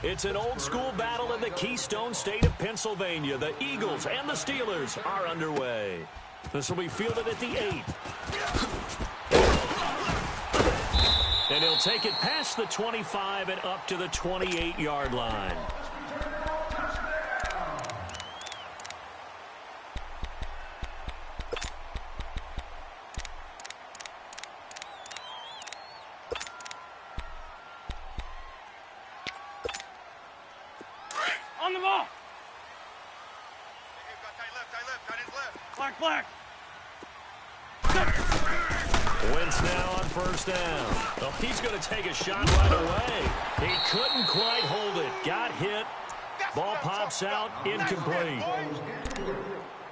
It's an old-school battle in the Keystone State of Pennsylvania. The Eagles and the Steelers are underway. This will be fielded at the 8. And he'll take it past the 25 and up to the 28-yard line. On the ball. Black. Wentz now on first down. Oh, he's going to take a shot right away. He couldn't quite hold it. Got hit. Ball pops out. Incomplete.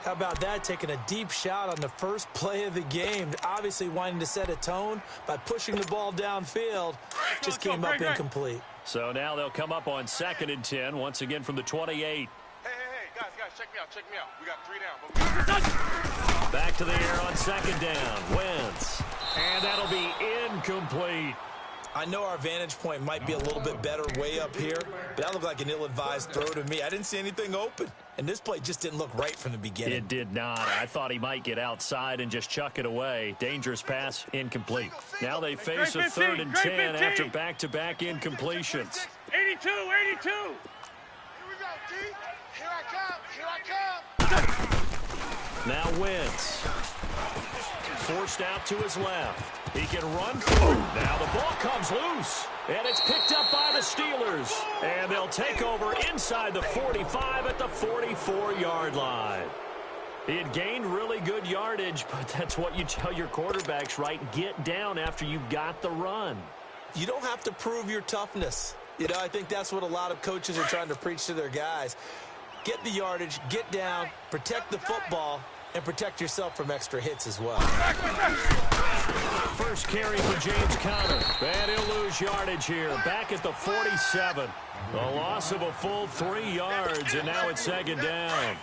How about that, taking a deep shot on the first play of the game. Obviously wanting to set a tone by pushing the ball downfield. Just came up incomplete. So now they'll come up on 2nd and 10, once again from the 28. Hey, guys, check me out. We got 3 down. Back to the air on 2nd down. Wentz. And that'll be incomplete. I know our vantage point might be a little bit better way up here, but that looked like an ill-advised throw to me. I didn't see anything open, and this play just didn't look right from the beginning. It did not. I thought he might get outside and just chuck it away. Dangerous pass, incomplete. Now they face a 3rd and 10 after back-to-back incompletions. 82. Here we go, D. Here I come. Now Wentz. Forced out to his left. He can run through. Now the ball comes loose. And it's picked up by the Steelers. And they'll take over inside the 45 at the 44-yard line. He had gained really good yardage, but that's what you tell your quarterbacks, right? Get down after you've got the run. You don't have to prove your toughness. You know, I think that's what a lot of coaches are trying to preach to their guys. Get the yardage, get down, protect the football, and protect yourself from extra hits as well. First carry for James Conner. And he'll lose yardage here. Back at the 47. A loss of a full 3 yards, and now it's 2nd down.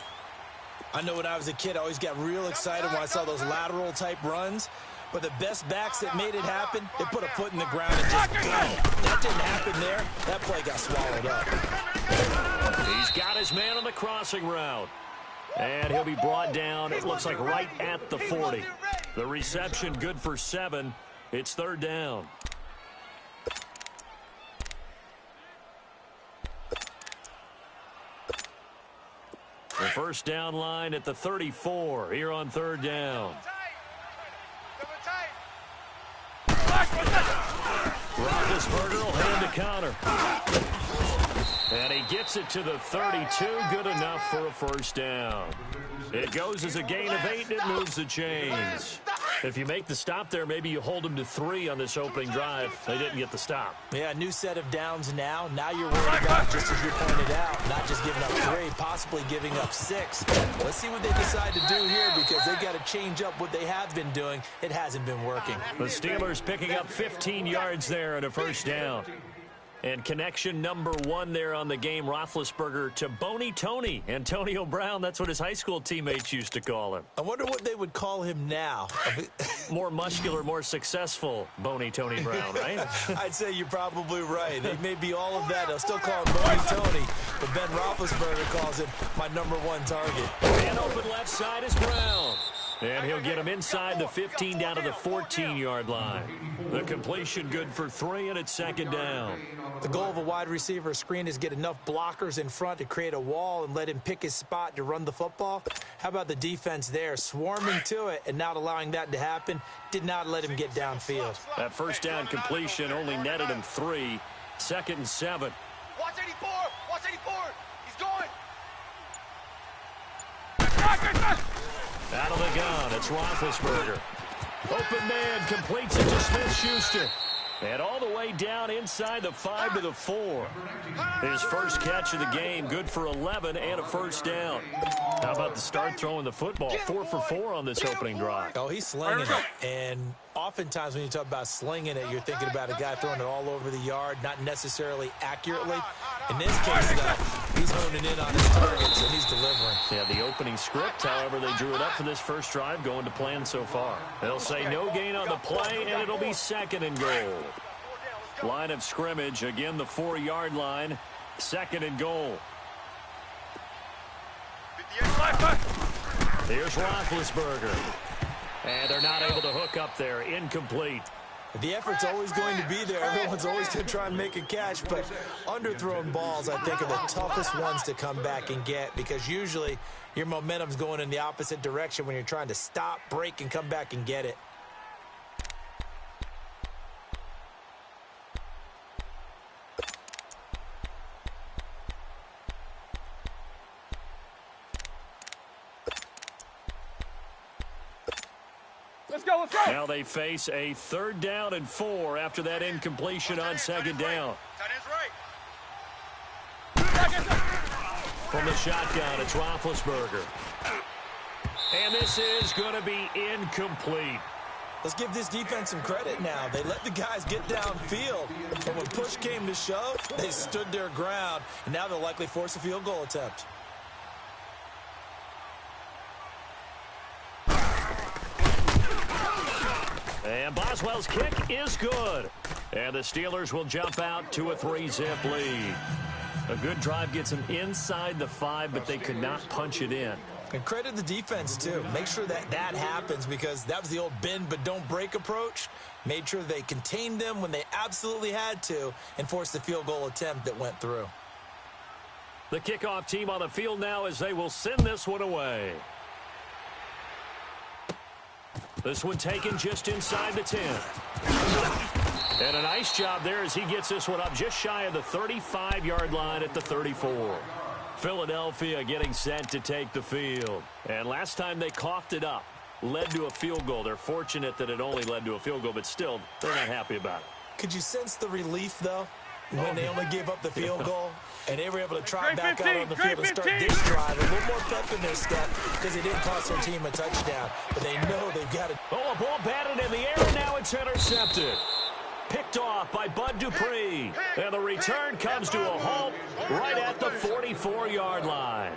I know when I was a kid, I always got real excited when I saw those lateral-type runs. But the best backs that made it happen, they put a foot in the ground and just go. That didn't happen there. That play got swallowed up. He's got his man on the crossing route. And he'll be brought down, it looks like right at the 40. The reception good for 7. It's 3rd down. The first down line at the 34 here on 3rd down. Roethlisberger will hand to Conner. And he gets it to the 32. Good enough for a first down. It goes as a gain of 8, and it moves the chains. If you make the stop there, maybe you hold them to 3 on this opening drive. They didn't get the stop. Yeah, new set of downs now. Now you're worried about, just as you pointed out, not just giving up 3, possibly giving up 6. Let's see what they decide to do here, because they've got to change up what they have been doing. It hasn't been working. The Steelers picking up 15 yards there and a first down. And connection number 1 there on the game, Roethlisberger to Boney Tony. Antonio Brown, that's what his high school teammates used to call him. I wonder what they would call him now. More muscular, more successful Boney Tony Brown, right? I'd say you're probably right. It may be all of that. They'll still call him Boney Tony, but Ben Roethlisberger calls him my number 1 target. And open left side is Brown. And he'll get him inside the 15 down to the 14-yard line. The completion good for 3, and it's 2nd down. The goal of a wide receiver screen is get enough blockers in front to create a wall and let him pick his spot to run the football. How about the defense there, swarming to it and not allowing that to happen? Did not let him get downfield. That first down completion only netted him 3. 2nd and 7. Watch 84! Watch 84! He's going! Out of the gun, it's Roethlisberger. Open man completes it to Smith-Schuster. And all the way down inside the 5 to the 4. His first catch of the game, good for 11 and a first down. How about the start throwing the football? 4 for 4 on this opening drive. Oh, he's slinging it. And oftentimes when you talk about slinging it, you're thinking about a guy throwing it all over the yard, not necessarily accurately. In this case, though, he's honing in on his targets, and he's delivering. Yeah, the opening script, however, they drew it up for this first drive, going to plan so far. They'll say no gain on the play, and it'll be 2nd and goal. Line of scrimmage, again the 4-yard line. 2nd and goal. 58. Here's Roethlisberger. And they're not able to hook up there. Incomplete. The effort's always going to be there. Everyone's always going to try and make a catch, but underthrown balls, I think, are the toughest ones to come back and get because usually your momentum's going in the opposite direction when you're trying to stop, break, and come back and get it. Let's go, let's go. Now they face a 3rd down and 4 after that incompletion on 2nd down. Tight end's right. From the shotgun, it's Roethlisberger. And this is going to be incomplete. Let's give this defense some credit now. They let the guys get downfield, but when push came to shove, they stood their ground, and now they'll likely force a field goal attempt. And Boswell's kick is good. And the Steelers will jump out to a 3-zip lead. A good drive gets them inside the 5, but they could not punch it in. And credit the defense, too. Make sure that happens because that was the old bend but don't break approach. Made sure they contained them when they absolutely had to and forced the field goal attempt that went through. The kickoff team on the field now as they will send this one away. This one taken just inside the 10. And a nice job there as he gets this one up just shy of the 35-yard line at the 34. Philadelphia getting set to take the field. And last time they coughed it up, led to a field goal. They're fortunate that it only led to a field goal, but still, they're not happy about it. Could you sense the relief, though, when they only gave up the field goal? And they were able to trot back out on the field and start this drive. A little more pep in their step because they didn't cost their team a touchdown. But they know they've got to. Oh, a ball batted in the air, and now it's intercepted. Picked off by Bud Dupree. And the return comes to a halt right at the 44-yard line.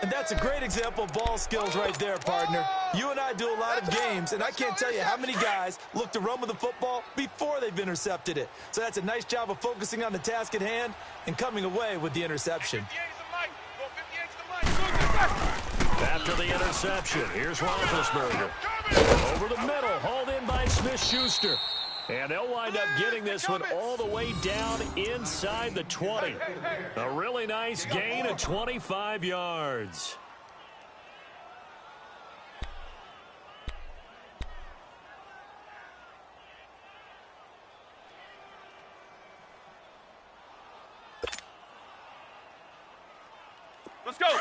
And that's a great example of ball skills right there, partner. You and I do a lot of games, and I can't tell you how many guys look to run with the football before they've intercepted it. So that's a nice job of focusing on the task at hand and coming away with the interception. After the interception, here's Roethlisberger. Over the middle, hauled in by Smith-Schuster. And they'll wind up getting this one all the way down inside the 20. A really nice gain of 25 yards. Let's go.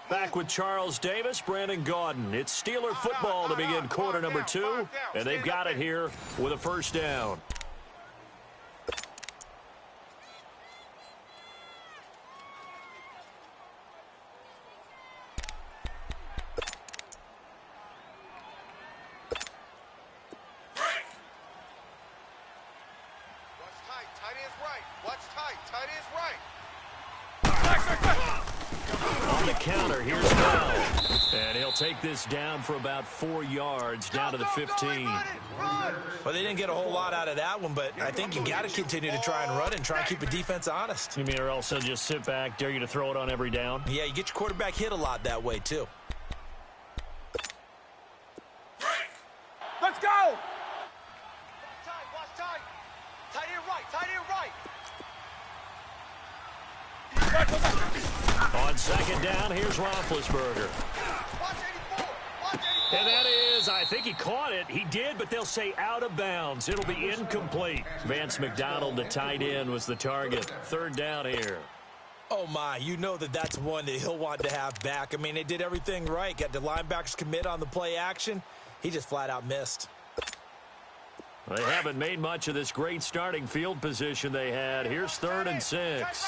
Back with Charles Davis, Brandon Gaudin. It's Steeler football to begin quarter number 2, and they've got it here with a 1st down. On the counter, here's Bell. And he'll take this down for about 4 yards, down to the 15. Well, they didn't get a whole lot out of that one, but I think you got to continue to try and run and try and keep a defense honest. You mean or else they'll just sit back, dare you to throw it on every down? Yeah, you get your quarterback hit a lot that way, too. Let's go. On 2nd down, here's Roethlisberger. And that is, I think he caught it. He did, but they'll say out of bounds. It'll be incomplete. Vance McDonald, the tight end, was the target. 3rd down here. Oh, my, you know that's one that he'll want to have back. I mean, they did everything right. Got the linebackers commit on the play action. He just flat out missed. They haven't made much of this great starting field position they had. Here's 3rd and 6.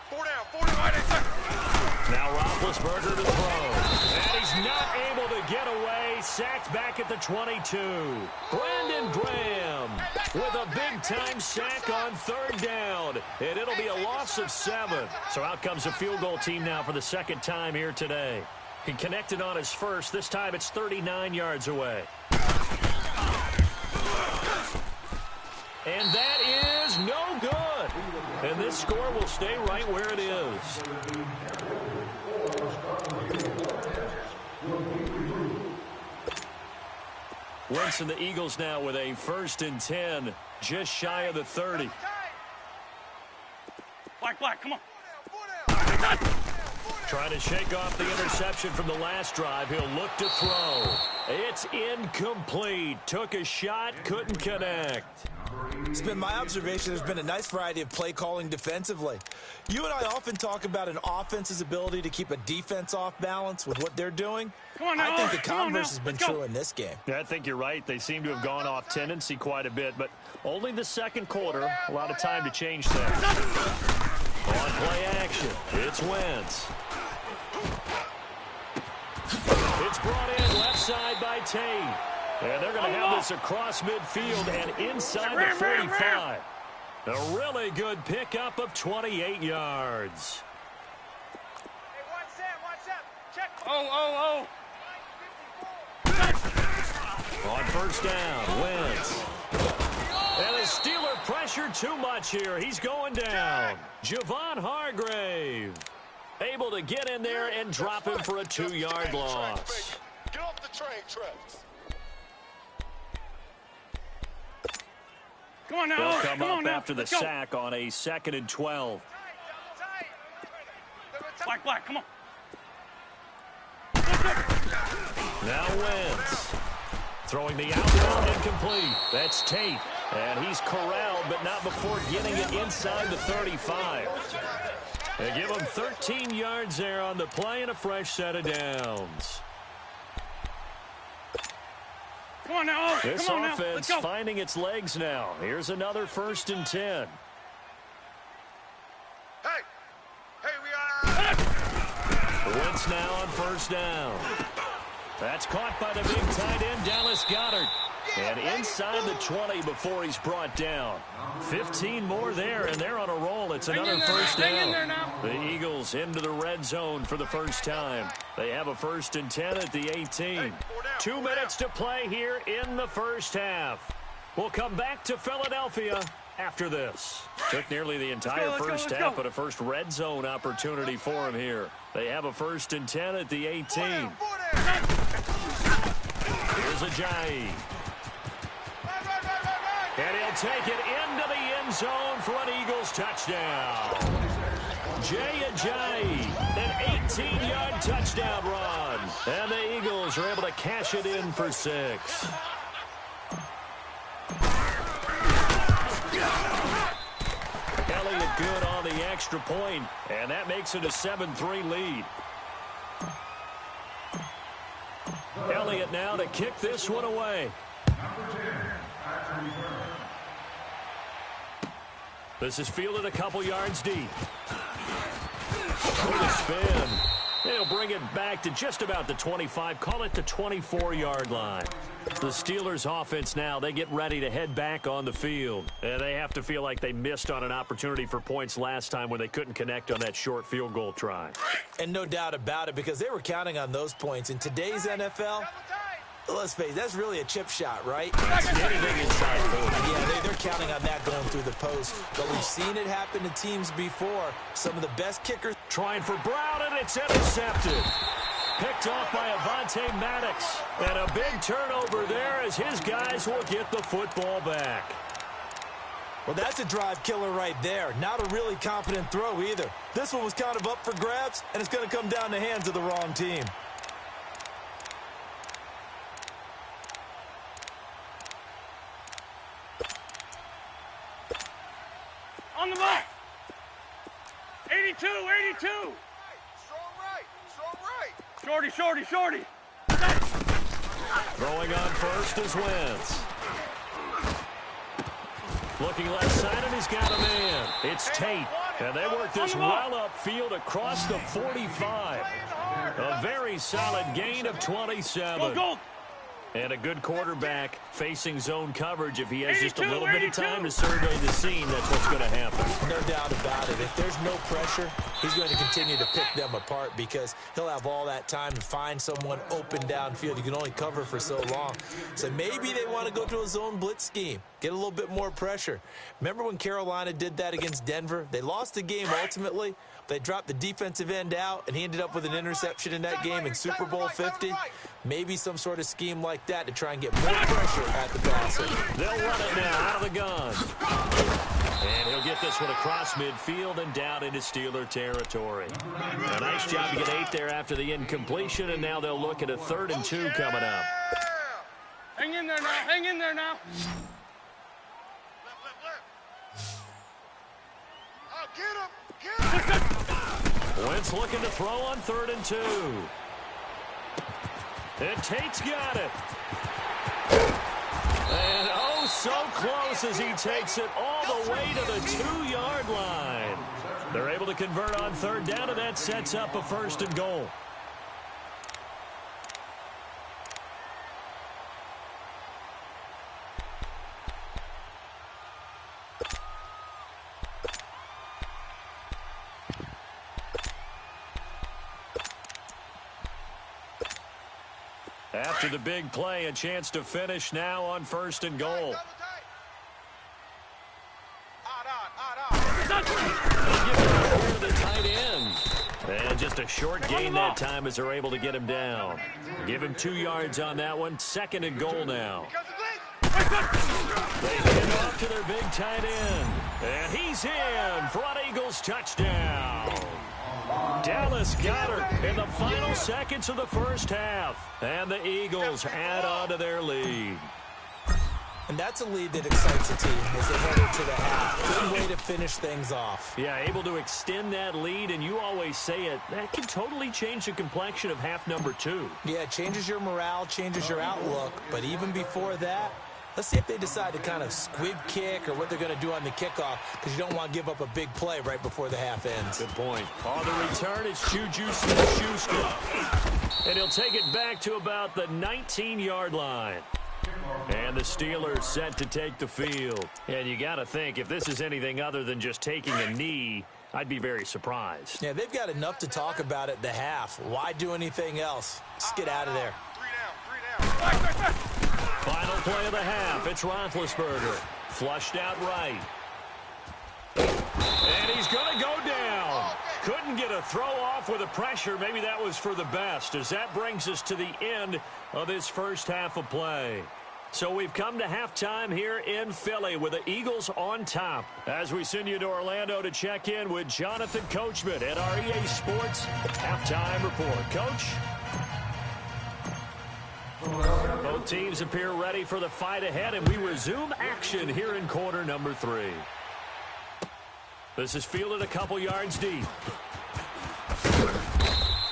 4 down, 4 down. Now Roethlisberger to throw. And he's not able to get away. Sacked back at the 22. Brandon Graham with a big-time sack on 3rd down. And it'll be a loss of 7. So out comes a field goal team now for the 2nd time here today. He connected on his first. This time it's 39 yards away. And that is no good. And this score will stay right where it is. Wentz and the Eagles now with a 1st and 10, just shy of the 30. Black, come on. Trying to shake off the interception from the last drive. He'll look to throw. It's incomplete. Took a shot, couldn't connect. It's been my observation there's been a nice variety of play calling defensively. You and I often talk about an offense's ability to keep a defense off balance with what they're doing. Come on now. I think the converse has been true in this game. Yeah, I think you're right. They seem to have gone off tendency quite a bit, but only the second quarter. A lot of time to change that. On play action, it's Wentz. It's brought in left side by Tate. And they're going to have this across midfield and inside the 45. A really good pickup of 28 yards. Hey, one set. Check. Oh. On 1st down, Wentz. And the Steeler pressure too much here. He's going down. Javon Hargrave able to get in there and drop him for a 2-yard loss. Get off the train tracks. Come on now. They'll come up after the sack on a 2nd and 12. Black, come on. Now Wentz. Throwing the outbound incomplete. That's Tate. And he's corralled, but not before getting it inside the 35. They give him 13 yards there on the play and a fresh set of downs. Come on now. This offense finding its legs now. Here's another 1st and 10. Hey, we are. Wentz now on 1st down. That's caught by the big tight end, Dallas Goedert. And inside the 20 before he's brought down. 15 more there, and they're on a roll. It's another 1st down. The Eagles into the red zone for the first time. They have a 1st and 10 at the 18. 2 minutes to play here in the first half. We'll come back to Philadelphia after this. Took nearly the entire first half, but a first red zone opportunity for him here. They have a 1st and 10 at the 18. Here's Ajayi. And he'll take it into the end zone for an Eagles touchdown. Jay Ajayi, an 18-yard touchdown run. And the Eagles are able to cash it in for 6. Elliott good on the extra point, and that makes it a 7-3 lead. Elliott now to kick this one away. This is fielded a couple yards deep. With a spin. They'll bring it back to just about the 25. Call it the 24-yard line. The Steelers offense now, they get ready to head back on the field. And they have to feel like they missed on an opportunity for points last time when they couldn't connect on that short field goal try. And no doubt about it, because they were counting on those points. In today's NFL, let's face it, that's really a chip shot, right? Anything inside 40. Yeah, they're counting on that going through the post. But we've seen it happen to teams before. Some of the best kickers. Trying for Brown, and it's intercepted. Picked off by Avonte Maddox. And a big turnover there as his guys will get the football back. Well, that's a drive killer right there. Not a really confident throw either. This one was kind of up for grabs, and it's going to come down the hands of the wrong team. On the mark. 82. Strong right. Shorty. Throwing on first is Wentz. Looking left side, and he's got a man. It's Tate. And they work this well upfield across the 45. A very solid gain of 27. Go. And a good quarterback facing zone coverage. If he has just a little bit of time to survey the scene, that's what's going to happen. No doubt about it. If there's no pressure, he's going to continue to pick them apart because he'll have all that time to find someone open downfield. You can only cover for so long. So maybe they want to go to a zone blitz scheme, get a little bit more pressure. Remember when Carolina did that against Denver? They lost the game ultimately. They dropped the defensive end out, and he ended up with an interception in that game in Super Bowl 50. Maybe some sort of scheme like that to try and get more pressure at the passer. They'll run it now out of the gun. And he'll get this one across midfield and down into Steeler territory. A nice job to get 8 there after the incompletion, and now they'll look at a 3rd and 2 coming up. Hang in there now. Hang in there now. Oh, get him. Get him. Wentz looking to throw on 3rd and 2. And Tate's got it. And oh, so close as he takes it all the way to the 2-yard line. They're able to convert on 3rd down, and that sets up a 1st and goal. After the big play, a chance to finish now on 1st and goal. The tight end. And just a short gain that time as they're able to get him down. Give him 2 yards on that one. 2nd and goal now. They hand off to their big tight end. And he's in for an Eagles touchdown. Dallas Goedert in the final seconds of the first half. And the Eagles add on to their lead. And that's a lead that excites a team as they head into the half. Good way to finish things off. Yeah, able to extend that lead, and you always say it, that can totally change the complexion of half number 2. Yeah, it changes your morale, changes your outlook. But even before that, let's see if they decide to kind of squib kick or what they're going to do on the kickoff, because you don't want to give up a big play right before the half ends. Good point. On the return, it's Juju Smith-Schuster. And he'll take it back to about the 19-yard line. And the Steelers set to take the field. And you got to think, if this is anything other than just taking a knee, I'd be very surprised. Yeah, they've got enough to talk about at the half. Why do anything else? Just get out of there. 3 down. Final play of the half. It's Roethlisberger. Flushed out right. And he's going to go down. Couldn't get a throw off with the pressure. Maybe that was for the best, as that brings us to the end of this first half of play. So we've come to halftime here in Philly with the Eagles on top. As we send you to Orlando to check in with Jonathan Coachman at our EA Sports Halftime Report. Coach? Both teams appear ready for the fight ahead, and we resume action here in quarter number 3. This is fielded a couple yards deep.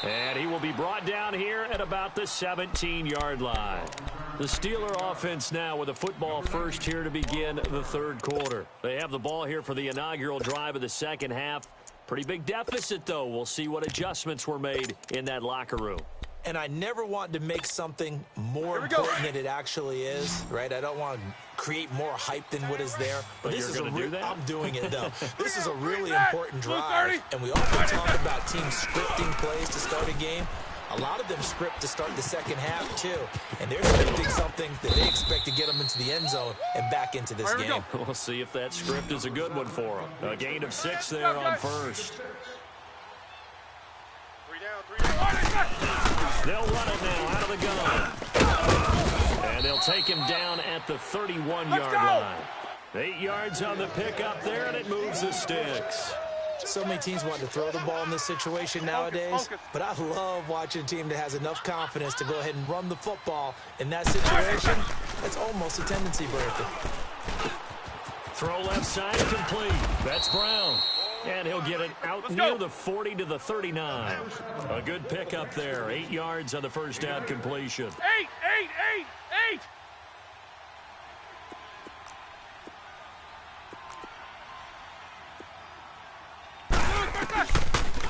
And he will be brought down here at about the 17-yard line. The Steeler offense now with a football first here to begin the 3rd quarter. They have the ball here for the inaugural drive of the second half. Pretty big deficit, though. We'll see what adjustments were made in that locker room. And I never want to make something more important than it actually is, right? I don't want to create more hype than what is there. But this is going to do that? I'm doing it, though. This is a really important drive. And we often talk about teams scripting plays to start a game. A lot of them script to start the second half, too. And they're scripting something that they expect to get them into the end zone and back into this game. We'll see if that script is a good one for them. A gain of 6 there on first. 3 down. They'll run it now out of the gun. And they'll take him down at the 31-yard line. 8 yards on the pickup there, and it moves the sticks. So many teams want to throw the ball in this situation nowadays, but I love watching a team that has enough confidence to go ahead and run the football in that situation. It's almost a tendency breaker. Throw left side complete. That's Brown. And he'll get it out near the 40 to the 39. A good pickup there. 8 yards on the first down completion. 8.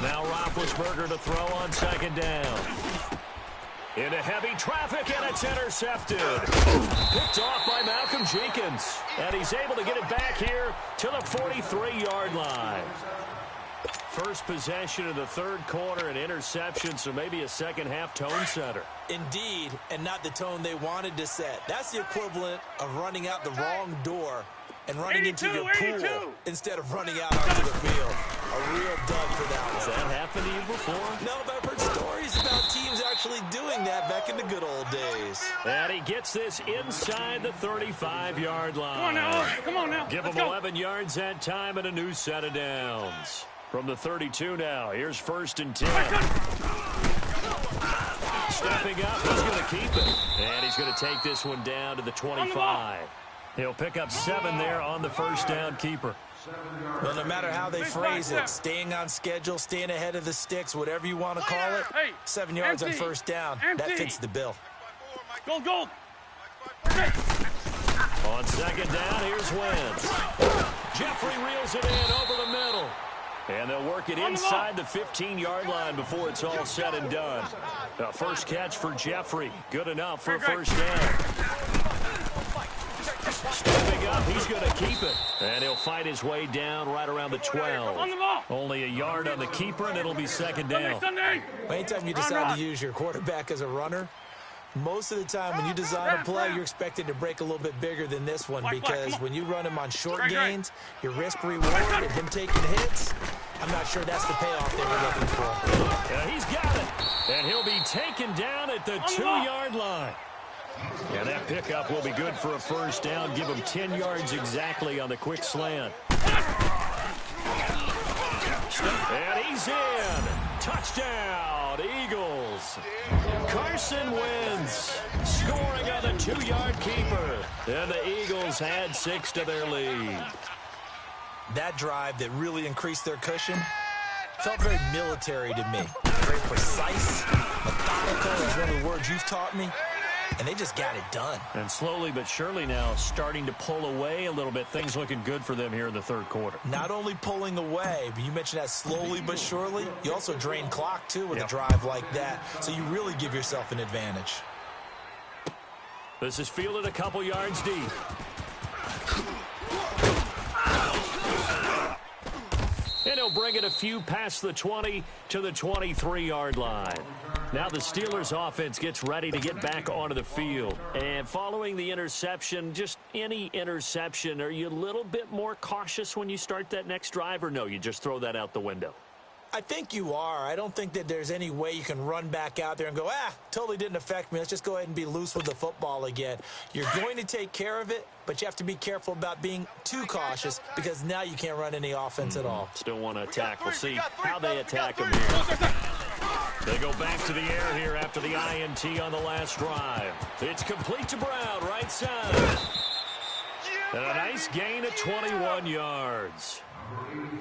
Now Roethlisberger to throw on second down. Into heavy traffic, and it's intercepted. Picked off by Malcolm Jenkins. And he's able to get it back here to the 43-yard line. First possession of the third quarter, an interception, so maybe a second-half tone setter. Indeed, and not the tone they wanted to set. That's the equivalent of running out the wrong door and running into your pool instead of running out onto the field. A real dud for that one. Has that happened to you before? No, but I've heard stories about teams actually doing that back in the good old days. And he gets this inside the 35-yard line. Come on now. Come on now. Give him 11 yards that time and a new set of downs. From the 32 now, here's 1st and 10. Stepping up, he's going to keep it. And he's going to take this one down to the 25. He'll pick up 7 there on the first down keeper. Well, no matter how they phrase it, staying on schedule, staying ahead of the sticks, whatever you want to call it, 7 yards on first down, that fits the bill. Gold. On second down, here's Wentz. Jeffrey reels it in over the middle. And they'll work it inside the 15-yard line before it's all said and done. The first catch for Jeffrey. Good enough for a first down. Stepping up, he's going to keep it. And he'll fight his way down right around the 12. Only a yard on the keeper, and it'll be second down. Anytime you decide to use your quarterback as a runner, most of the time when you design a play, you're expected to break a little bit bigger than this one because when you run him on short gains, your risk-reward of him taking hits, I'm not sure that's the payoff they were looking for. Yeah, he's got it. And he'll be taken down at the 2-yard line. And that pickup will be good for a first down. Give him 10 yards exactly on the quick slant. And he's in. Touchdown, Eagles. Carson Wentz scoring on the 2-yard keeper. And the Eagles add 6 to their lead. That drive that really increased their cushion felt very military to me. Very precise, methodical is one of the words you've taught me. And they just got it done. And slowly but surely now starting to pull away a little bit. Things looking good for them here in the third quarter. Not only pulling away, but you mentioned that slowly but surely. You also drain clock, too, with a drive like that. So you really give yourself an advantage. This is fielded a couple yards deep. And he'll bring it a few past the 20 to the 23-yard line. Now the Steelers offense gets ready to get back onto the field. And following the interception, just any interception, are you a little bit more cautious when you start that next drive, or no, you just throw that out the window? I think you are. I don't think that there's any way you can run back out there and go, totally didn't affect me. Let's just go ahead and be loose with the football again. You're going to take care of it, but you have to be careful about being too cautious because now you can't run any offense at all. Still want to attack. We'll see how they attack him here. They go back to the air here after the INT on the last drive. It's complete to Brown, right side. And a nice gain of 21 yards.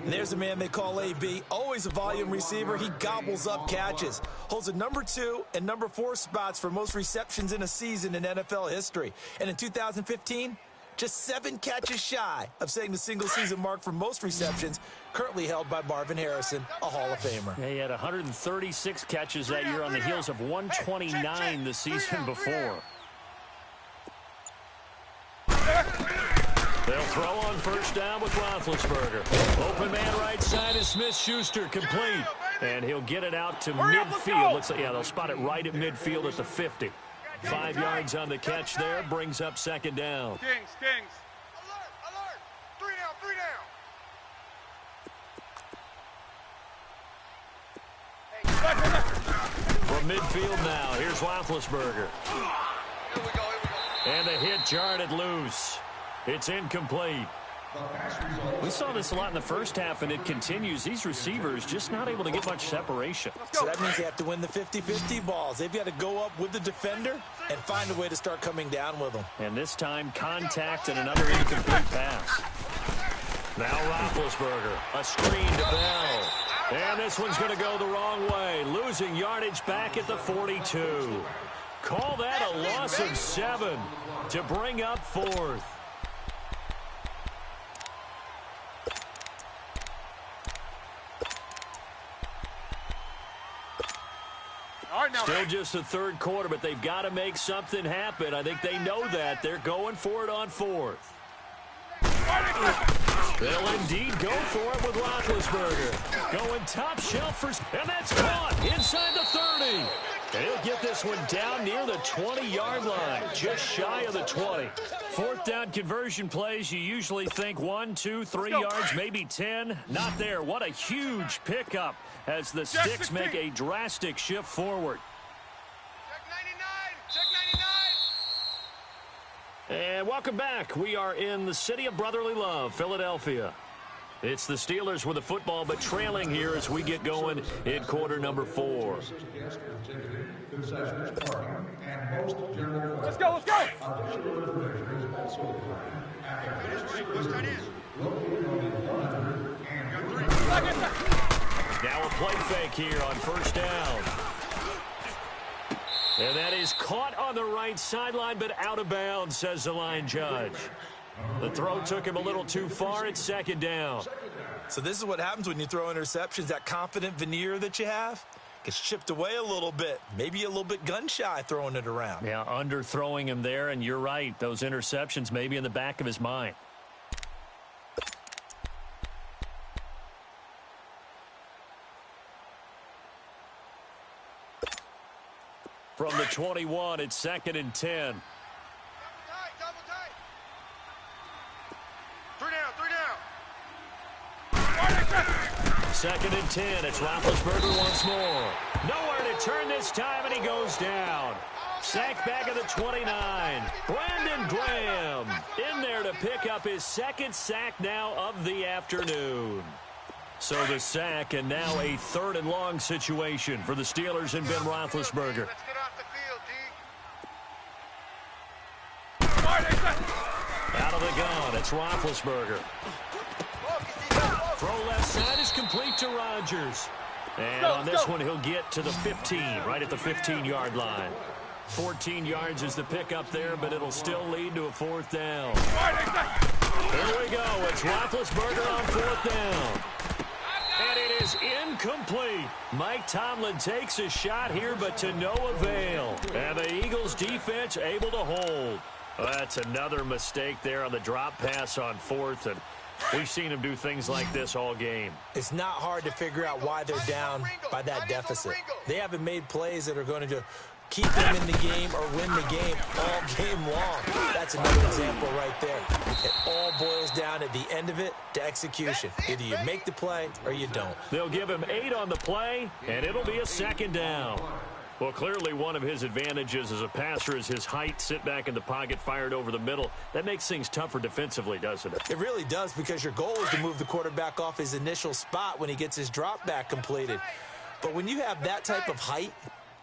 And there's a man they call AB, always a volume receiver. He gobbles up catches, holds the number 2 and number 4 spots for most receptions in a season in NFL history. And in 2015, just 7 catches shy of setting the single-season mark for most receptions, currently held by Marvin Harrison, a Hall of Famer. He had 136 catches that year on the heels of 129 the season before. They'll throw on first down with Roethlisberger. Open man right side is Smith-Schuster, complete. And he'll get it out to midfield. They'll spot it right at midfield at the 50. 5 yards on the catch there, brings up second down. Kings. Alert. 3 down. From midfield now, here's Roethlisberger. Here we go. And the hit jarred it loose. It's incomplete. We saw this a lot in the first half, and it continues. These receivers just not able to get much separation. So that means they have to win the 50-50 balls. They've got to go up with the defender and find a way to start coming down with them. And this time, contact and another incomplete pass. Now Roethlisberger, a screen to Bell. And this one's going to go the wrong way, losing yardage back at the 42. Call that a loss of 7 to bring up 4th. Still just the third quarter, but they've got to make something happen. I think they know that. They're going for it on fourth. They'll indeed go for it with Roethlisberger. Going top shelf and that's caught inside the 30. And he'll get this one down near the 20-yard line, just shy of the 20. Fourth down conversion plays, you usually think 1, 2, 3 yards, maybe 10. Not there. What a huge pickup as the Sticks make a drastic shift forward. Check 99. And welcome back. We are in the city of brotherly love, Philadelphia. It's the Steelers with the football, but trailing here as we get going in quarter number 4. Let's go, let's go! Now a play fake here on first down. And that is caught on the right sideline, but out of bounds, says the line judge. The throw took him a little too far. It's second down. So this is what happens when you throw interceptions. That confident veneer that you have gets chipped away a little bit. Maybe a little bit gun-shy throwing it around. Yeah, underthrowing him there, and you're right. Those interceptions may be in the back of his mind. From the 21, it's second and 10. Double tight. 3 down. Second and 10. It's Roethlisberger once more. Nowhere to turn this time, and he goes down. Sacked back at the 29. Brandon Graham in there to pick up his second sack now of the afternoon. So the sack, and now a third and long situation for the Steelers and Ben Roethlisberger. Let's get off the field, D. Out of the gun, it's Roethlisberger. Throw left side is complete to Rodgers. And on this one, he'll get to the 15, right at the 15-yard line. 14 yards is the pickup there, but it'll still lead to a fourth down. Here we go. It's Roethlisberger on fourth down. And it is incomplete. Mike Tomlin takes a shot here, but to no avail. And the Eagles defense able to hold. Well, that's another mistake there on the drop pass on fourth, and we've seen him do things like this all game. It's not hard to figure out why they're down by that deficit. They haven't made plays that are going to keep them in the game or win the game all game long. That's another example right there. It all boils down at the end of it to execution. Either you make the play or you don't. They'll give him 8 on the play, and it'll be a second down. Well, clearly one of his advantages as a passer is his height. Sit back in the pocket, fired over the middle. That makes things tougher defensively, doesn't it? It really does, because your goal is to move the quarterback off his initial spot when he gets his drop back completed. But when you have that type of height,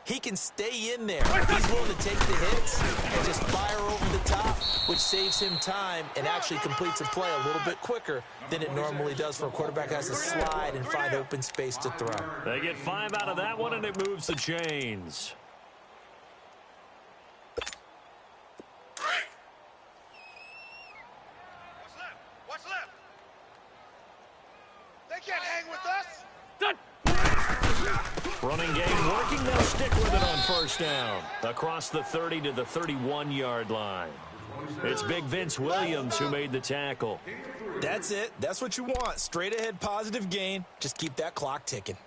he can stay in there. He's willing to take the hits and just fire over the top, which saves him time and actually completes a play a little bit quicker than it normally does for a quarterback who has to slide and find open space to throw. They get 5 out of that one, and it moves the chains. What's left? They can't hang with us. Running game working. They'll stick with it on first down. Across the 30 to the 31-yard line. It's big Vince Williams who made the tackle. That's it. That's what you want. Straight ahead positive gain. Just keep that clock ticking.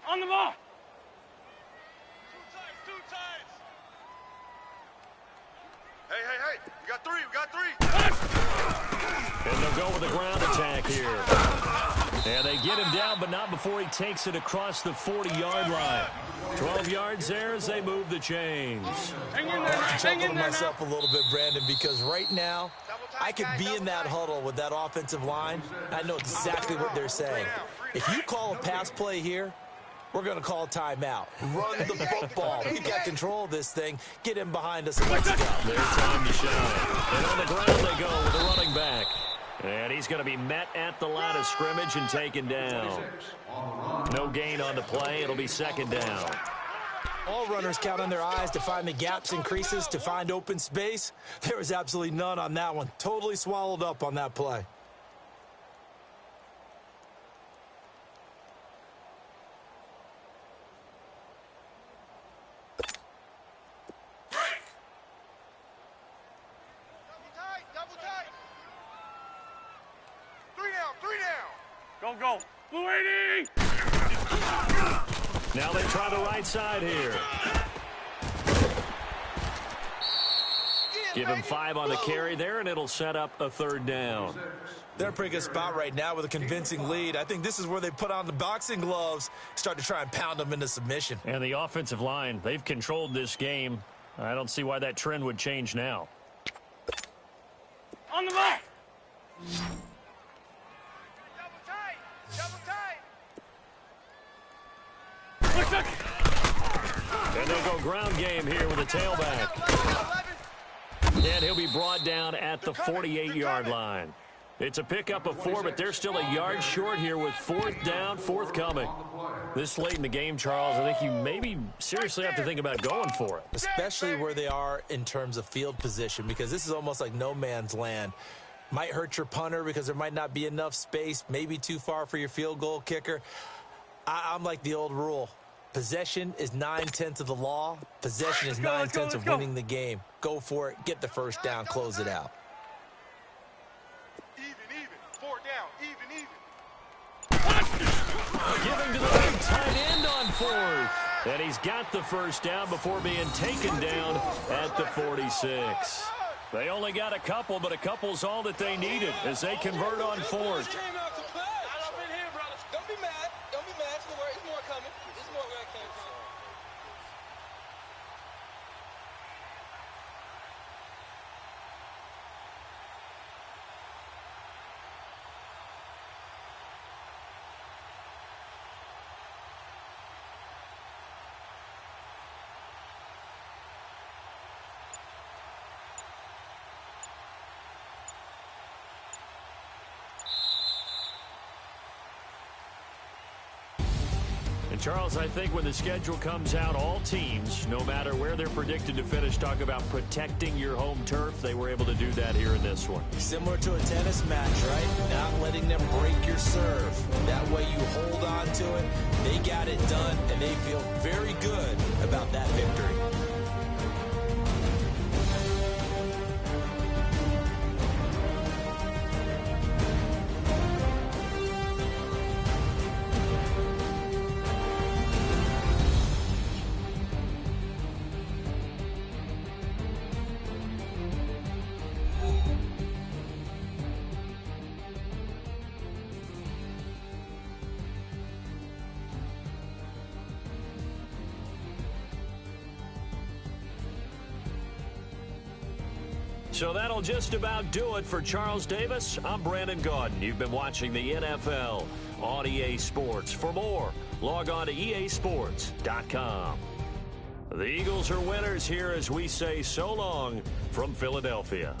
On the ball. Two times. Hey. We got three. And they'll go with a ground attack here. And they get him down, but not before he takes it across the 40-yard line. 12 yards there as they move the chains. Hang in there, I'm chuckling myself a little bit, Brandon, because right now I could be in that huddle with that offensive line. I know exactly what they're saying. If you call a pass play here, we're going to call a timeout. Run the football. We've got control of this thing. Get him behind us and let's go. Their time to shine. And on the ground they go with the running back. And he's going to be met at the line of scrimmage and taken down. No gain on the play. It'll be second down. All runners count on their eyes to find the gaps and creases, to find open space. There was absolutely none on that one. Totally swallowed up on that play. Go, go. Blue 80! Now they try the right side here. Give him 5 on the carry there, and it'll set up a 3rd down. They're in a pretty good spot right now with a convincing lead. I think this is where they put on the boxing gloves, start to try and pound them into submission. And the offensive line, they've controlled this game. I don't see why that trend would change now. On the ball! Double tight! Double tight! Look, look! And they'll go ground game here with a tailback. 11. And he'll be brought down at the 48-yard line. It's a pickup of 4, but they're still a yard short here with 4th down, forthcoming. This late in the game, Charles, I think you maybe seriously have to think about going for it. Especially where they are in terms of field position, because this is almost like no man's land. Might hurt your punter because there might not be enough space, maybe too far for your field goal kicker. I'm like the old rule. Possession is 9/10 of the law. Possession is 9/10 of winning the game. Go for it. Get the first down. Close it out. Even. 4 down. Even. Giving to the big tight end on 4th. And he's got the first down before being taken down at the 46. They only got a couple, but a couple's all that they needed as they convert on 4th. Don't be mad. Don't be mad. It's more coming. It's more where I came from. And Charles, I think when the schedule comes out, all teams, no matter where they're predicted to finish, talk about protecting your home turf. They were able to do that here in this one. Similar to a tennis match, right? Not letting them break your serve. That way you hold on to it. They got it done, and they feel very good about that victory. So that'll just about do it for Charles Davis. I'm Brandon Gaudin. You've been watching the NFL on EA Sports. For more, log on to easports.com. The Eagles are winners here as we say so long from Philadelphia.